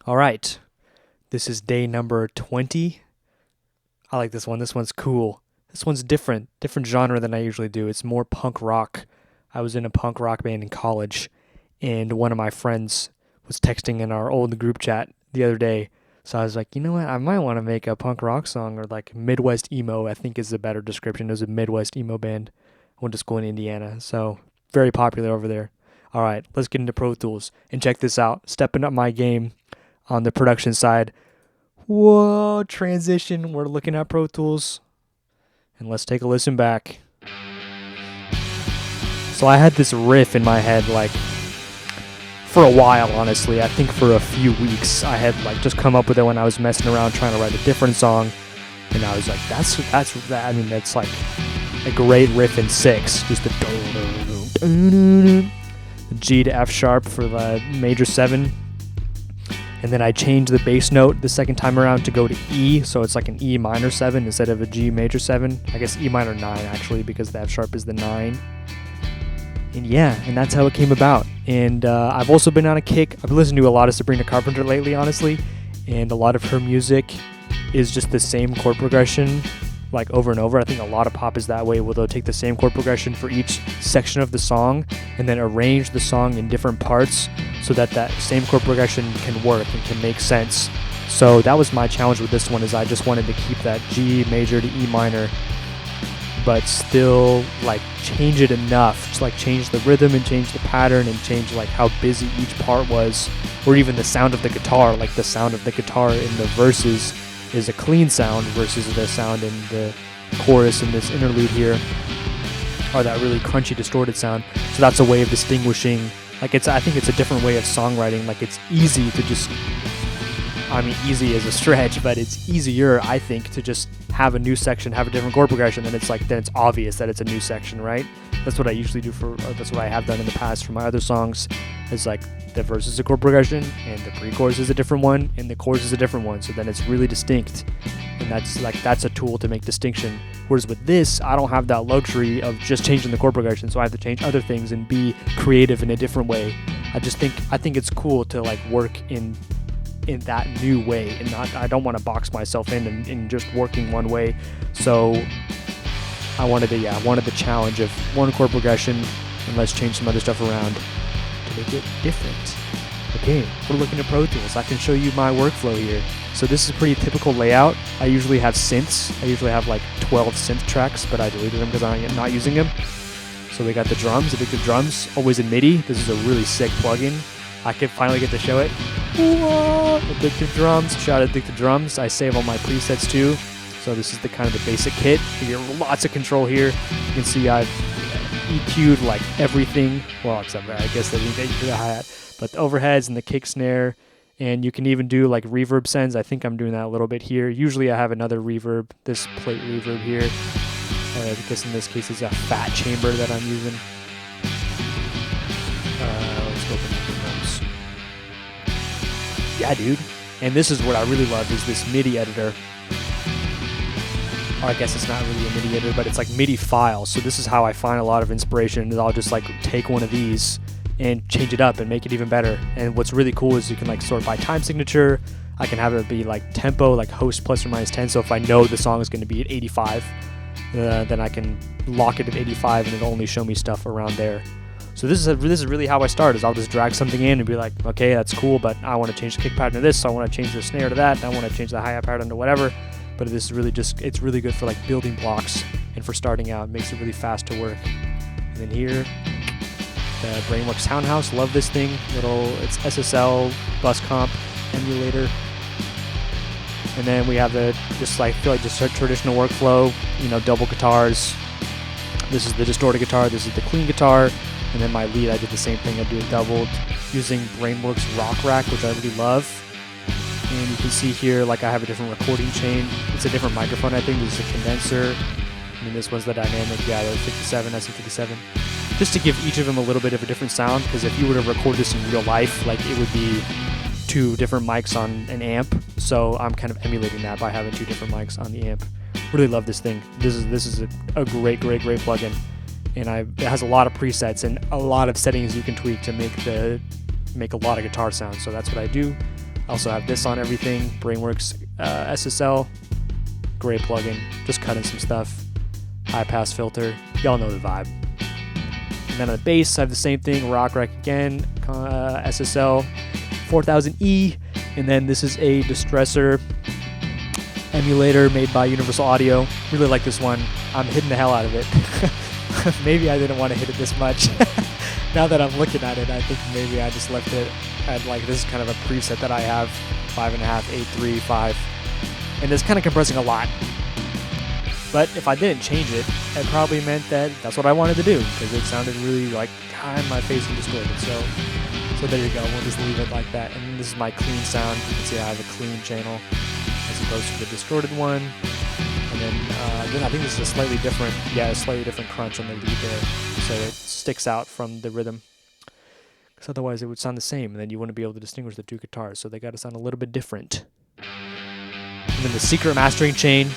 All right, this is day number 20. I like this one. This one's cool. This one's different genre than I usually do. It's more punk rock. I was in a punk rock band in college, and one of my friends was texting in our old group chat the other day. So I was like, you know what? I might want to make a punk rock song, or like Midwest emo, I think is a better description. It was a Midwest emo band. I went to school in Indiana, so very popular over there. All right, let's get into Pro Tools and check this out. Stepping up my game on the production side. Whoa, transition. We're looking at Pro Tools. And let's take a listen back. So I had this riff in my head like for a while, honestly. I think for a few weeks. I had like just come up with it when I was messing around trying to write a different song. And I was like, that's like a great riff in 6. Just the G to F sharp for the major 7. And then I changed the bass note the second time around to go to E, so it's like an E minor 7 instead of a G major 7. I guess E minor 9 actually, because the F sharp is the 9. And yeah, and that's how it came about. And I've also been on a kick. I've listened to a lot of Sabrina Carpenter lately, honestly, and a lot of her music is just the same chord progression, like over and over. I think a lot of pop is that way, where they'll take the same chord progression for each section of the song and then arrange the song in different parts so that that same chord progression can work and can make sense. So that was my challenge with this one, is I just wanted to keep that G major to E minor, but still like change it enough to like change the rhythm and change the pattern and change like how busy each part was, or even the sound of the guitar. Like the sound of the guitar in the verses is a clean sound versus the sound in the chorus in this interlude here, or that really crunchy distorted sound. So that's a way of distinguishing. Like I think it's a different way of songwriting. Like it's easy to just, I mean, easy is a stretch, but it's easier, I think, to just have a new section, have a different chord progression, then it's obvious that it's a new section, right? That's what I usually do that's what I have done in the past for my other songs, is like the verse is a chord progression, and the pre-chorus is a different one, and the chorus is a different one, so then it's really distinct, and that's a tool to make distinction. Whereas with this, I don't have that luxury of just changing the chord progression, so I have to change other things and be creative in a different way. I think it's cool to like work in that new way, and I don't want to box myself in just working one way. So I wanted the challenge of one chord progression, and let's change some other stuff around to make it different. Okay, we're looking at Pro Tools. I can show you my workflow here. So this is a pretty typical layout. I usually have synths. I usually have like 12 synth tracks, but I deleted them because I'm not using them. So we got the drums, Addictive drums, always in MIDI. This is a really sick plugin. I could finally get to show it. Whoa! Addictive drums, shout out Addictive drums. I save all my presets too. So this is the kind of the basic kit. You get lots of control here. You can see I've EQ'd like everything. Well, except I guess they didn't EQ the hi-hat, but the overheads and the kick snare. And you can even do like reverb sends. I think I'm doing that a little bit here. Usually I have another reverb, this plate reverb here. I guess in this case it's a fat chamber that I'm using. Let's go for the drums. Yeah, dude. And this is what I really love, is this MIDI editor. Or I guess it's not really a MIDI editor, but it's like MIDI files. So this is how I find a lot of inspiration, is I'll just like take one of these and change it up and make it even better. And what's really cool is you can like sort by time signature. I can have it be like tempo, like host plus or minus 10. So if I know the song is going to be at 85, then I can lock it at 85 and it'll only show me stuff around there. So this is really how I start, is I'll just drag something in and be like, okay, that's cool, but I want to change the kick pattern to this, so I want to change the snare to that, I want to change the hi-hat pattern to whatever. But this is really just, it's really good for like building blocks and for starting out. It makes it really fast to work. And then here, the Brainworx Townhouse, love this thing. It's SSL Buss Comp emulator. And then we have just a traditional workflow, double guitars. This is the distorted guitar, this is the clean guitar. And then my lead, I did the same thing. I do it doubled using Brainworx Rock Rack, which I really love. And you can see here, like I have a different recording chain. It's a different microphone, I think. This is a condenser. And this one's the dynamic, the 57, SM57. Just to give each of them a little bit of a different sound, because if you were to record this in real life, like it would be 2 different mics on an amp. So I'm kind of emulating that by having 2 different mics on the amp. Really love this thing. This is a great plugin. And it has a lot of presets and a lot of settings you can tweak to make a lot of guitar sounds. So that's what I do. Also have this on everything, Brainworx SSL, great plugin, just cutting some stuff, high pass filter, y'all know the vibe. And then on the bass, I have the same thing, rock rack again, SSL 4000E, and then this is a Distressor emulator made by Universal Audio. Really like this one. I'm hitting the hell out of it. Maybe I didn't want to hit it this much. Now that I'm looking at it, I think maybe I just left it at like, this is kind of a preset that I have, 5.5, 8.3, 5, and it's kind of compressing a lot. But if I didn't change it, it probably meant that that's what I wanted to do, because it sounded really like in my face and distorted. So there you go. We'll just leave it like that. And this is my clean sound. You can see I have a clean channel as opposed to the distorted one. And then I think this is a slightly different crunch on the lead there, so it sticks out from the rhythm. Because otherwise it would sound the same, and then you wouldn't be able to distinguish the two guitars. So they got to sound a little bit different. And then the secret mastering chain,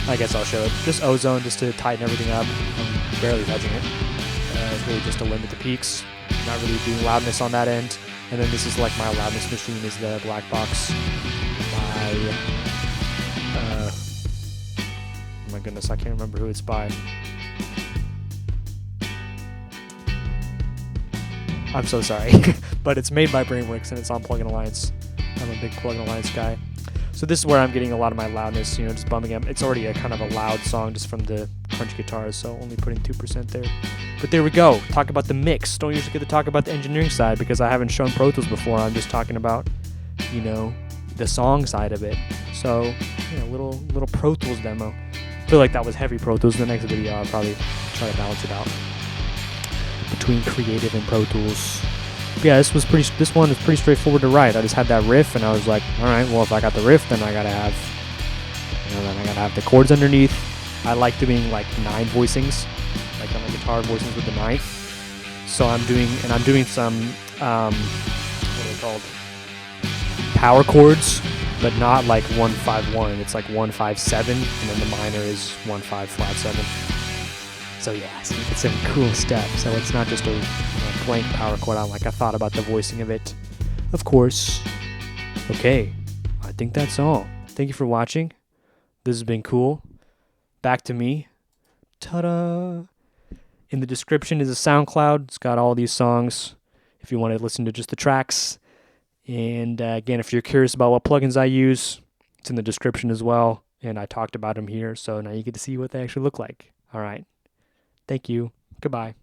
I guess I'll show it. Just Ozone, just to tighten everything up. I'm barely touching it. It's really just to limit the peaks. Not really doing loudness on that end. And then this is like my loudness machine, is the black box. Oh my goodness, I can't remember who it's by. I'm so sorry. But it's made by Brainworx and it's on Plugin Alliance. I'm a big Plugin Alliance guy. So this is where I'm getting a lot of my loudness, just bumming up. It's already a kind of a loud song just from the crunch guitars, so only putting 2% there. But there we go. Talk about the mix. Don't usually get to talk about the engineering side because I haven't shown Pro Tools before. I'm just talking about, the song side of it. So, little Pro Tools demo. I feel like that was heavy Pro Tools. In the next video, I'll probably try to balance it out between Creative and Pro Tools. But yeah, this one was pretty straightforward to write. I just had that riff, and I was like, all right, well, if I got the riff, then I gotta have the chords underneath. I like doing like 9 voicings, like on the guitar voicings with the 9th. So I'm doing some what are they called? Power chords, but not like 1-5-1. It's like 1-5-7, and then the minor is 1-5 flat 7. So yeah, it's some cool stuff. So it's not just a blank power chord. I thought about the voicing of it, of course. Okay, I think that's all. Thank you for watching. This has been cool. Back to me. Ta-da! In the description is a SoundCloud. It's got all these songs if you want to listen to just the tracks. And again, if you're curious about what plugins I use, it's in the description as well. And I talked about them here, so now you get to see what they actually look like. All right. Thank you. Goodbye.